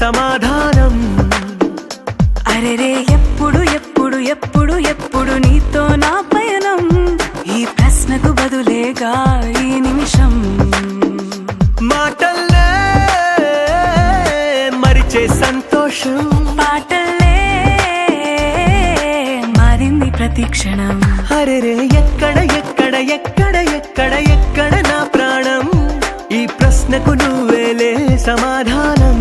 సమాధానం. అరెరే ఎప్పుడు ఎప్పుడు ఎప్పుడు ఎప్పుడు నీతో నా పయనం, ఈ ప్రశ్నకు బదులేగా ఈ నిమిషం. మాటల్లే మరిచే సంతోషం, పాటల్లే మారింది ప్రతి క్షణం. అరెరే ఎక్కడ ఎక్కడ ఎక్కడ ఎక్కడ ఎక్కడ నా ప్రాణం, ఈ ప్రశ్నకు నువ్వేలే సమాధానం.